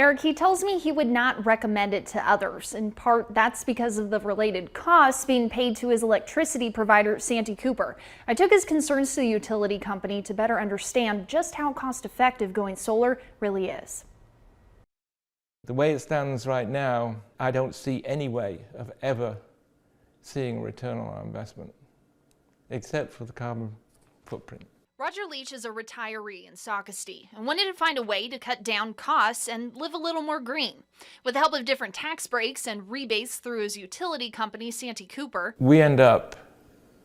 Eric, he tells me he would not recommend it to others. In part, that's because of the related costs being paid to his electricity provider, Santee Cooper. I took his concerns to the utility company to better understand just how cost-effective going solar really is. The way it stands right now, I don't see any way of ever seeing a return on our investment, except for the carbon footprint. Roger Leach is a retiree in Socastee and wanted to find a way to cut down costs and live a little more green. With the help of different tax breaks and rebates through his utility company, Santee Cooper, we end up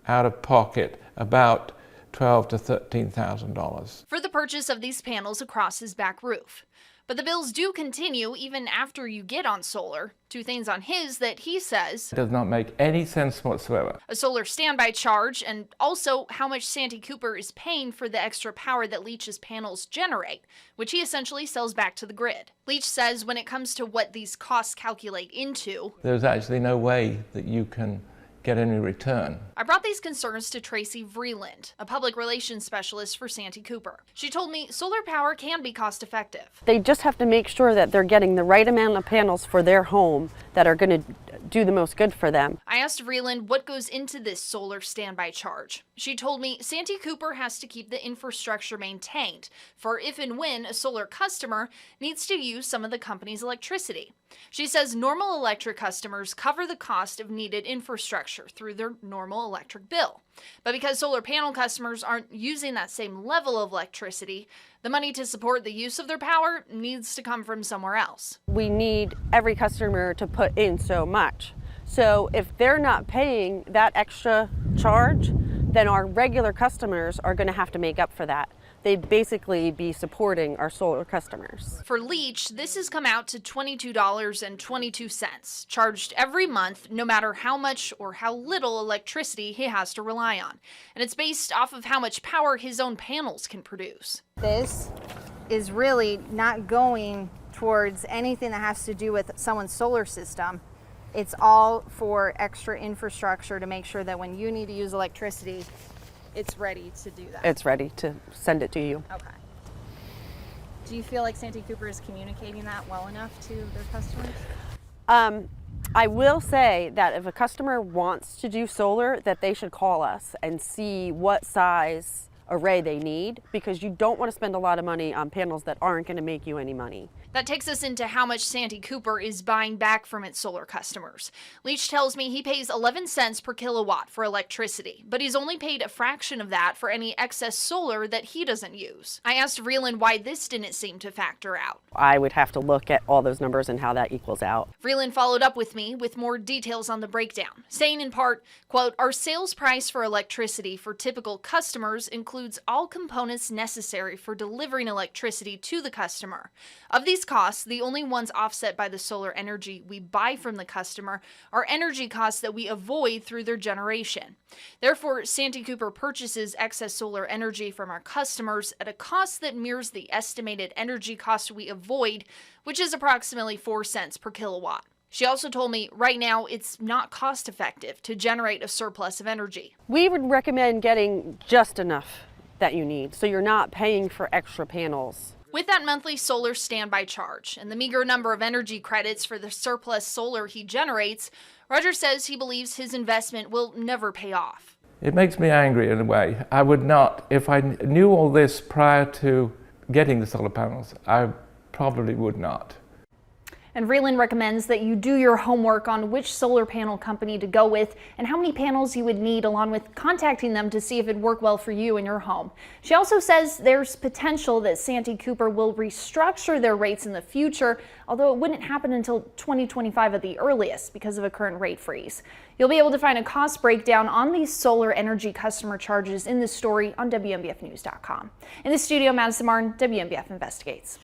out of pocket about $12,000 to $13,000 for the purchase of these panels across his back roof. But the bills do continue even after you get on solar. Two things on his that he says does not make any sense whatsoever. A solar standby charge, and also how much Santee Cooper is paying for the extra power that Leach's panels generate, which he essentially sells back to the grid. Leach says when it comes to what these costs calculate into, there's actually no way that you can get any return. I brought these concerns to Tracy Vreeland, a public relations specialist for Santee Cooper. She told me solar power can be cost effective. They just have to make sure that they're getting the right amount of panels for their home that are going to do the most good for them. I asked Vreeland what goes into this solar standby charge. She told me Santee Cooper has to keep the infrastructure maintained for if and when a solar customer needs to use some of the company's electricity. She says normal electric customers cover the cost of needed infrastructure through their normal electric bill. But because solar panel customers aren't using that same level of electricity, the money to support the use of their power needs to come from somewhere else. We need every customer to put in so much. So if they're not paying that extra charge, then our regular customers are going to have to make up for that. They'd basically be supporting our solar customers. For Leach, this has come out to $22.22, charged every month, no matter how much or how little electricity he has to rely on. And it's based off of how much power his own panels can produce. This is really not going towards anything that has to do with someone's solar system. It's all for extra infrastructure to make sure that when you need to use electricity, it's ready to do that. It's ready to send it to you. Okay. Do you feel like Santee Cooper is communicating that well enough to their customers? I will say that if a customer wants to do solar, that they should call us and see what size array they need, because you don't want to spend a lot of money on panels that aren't going to make you any money. That takes us into how much Santee Cooper is buying back from its solar customers. Leach tells me he pays 11 cents per kilowatt for electricity, but he's only paid a fraction of that for any excess solar that he doesn't use. I asked Vreeland why this didn't seem to factor out. I would have to look at all those numbers and how that equals out. Vreeland followed up with me with more details on the breakdown, saying in part, quote, "Our sales price for electricity for typical customers includes all components necessary for delivering electricity to the customer. Of these costs, the only ones offset by the solar energy we buy from the customer are energy costs that we avoid through their generation. Therefore, Santee Cooper purchases excess solar energy from our customers at a cost that mirrors the estimated energy cost we avoid, which is approximately 4 cents per kilowatt." She also told me right now it's not cost effective to generate a surplus of energy. We would recommend getting just enough that you need, so you're not paying for extra panels. With that monthly solar standby charge and the meager number of energy credits for the surplus solar he generates, Roger says he believes his investment will never pay off. It makes me angry in a way. I would not, if I knew all this prior to getting the solar panels, I probably would not. And Vreeland recommends that you do your homework on which solar panel company to go with and how many panels you would need, along with contacting them to see if it'd work well for you and your home. She also says there's potential that Santee Cooper will restructure their rates in the future, although it wouldn't happen until 2025 at the earliest because of a current rate freeze. You'll be able to find a cost breakdown on these solar energy customer charges in this story on WMBFnews.com. In the studio, Madison Martin, WMBF Investigates.